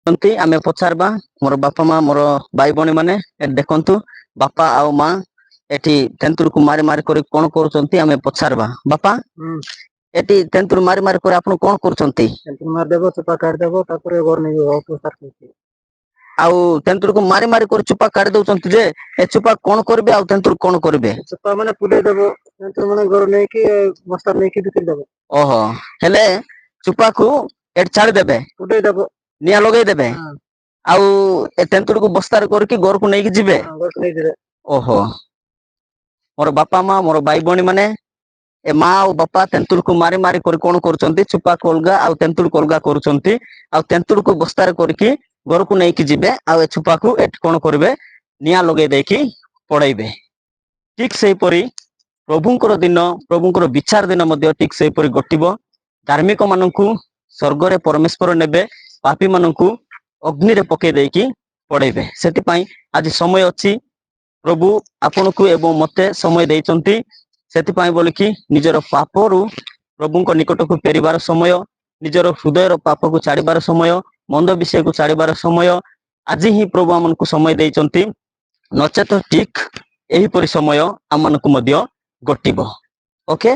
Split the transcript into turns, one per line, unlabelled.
आमे पचारबा मोर बापा माँ मोर भाई भौणी माने देखंतु बापा आउ माँ एठी तेंतुर को मारी मारी कर कौन करुचंती आमे पचारबा बापा एठी तेंतुर मारी मारी कर आपण कौन करुचंती
तेंतुर मार देबो चुपा काट देबो तापर घर नै प्रचार करती
आउ तेंतुर को मारी मारी कर चुपा काट दउचंती जे ए चुपा कौन करबे आउ तेंतुर कौन करबे
चुपा माने पुडे देबो तेंतुर माने घर नै कि बस्ता नै कि बिक्री देबो
ओहो हेले चुपा को एठ छाड़ देबे
पुडे देबो
निया लगे देबे आउ ए तेंतुर को बस्तार करके घर को नै कि जिबे ओहो मोर बापा माँ मोर भाई भौणी माने ए माँ और बापा तेंतुर को मारी मारी कर कौन करुचंती चुपा कोलगा आउ तेंतुर कोलगा करुचंती आउ तेंतुर को बस्तार करके घर को नै कि जिबे आउ ए चुपा को एठ कौन करबे निया लगे देकी पड़ाइबे ठीक सेही परी प्रभुंकर दिन प्रभुंकर विचार दिन मध्य ठीक सेही परी घटिबो धार्मिक माननकु स्वर्ग रे परमेश्वर नेबे पापी माननकु अग्नि रे पके देकी पड़ाइबे सेति पई आज समय अछि प्रभु आपनकु एवं मते समय देइचंती सेति पई बोली कि निजर पापरु प्रभुंक निकट को फेरिबार समय निजर हृदयर पाप को छाड़िबार समय मंद विषय को छाड़िबार समय आज ही प्रभु आमनकु समय देइचंती नचेत ठीक एही परि समय आमनकु मध्य घटिबो ओके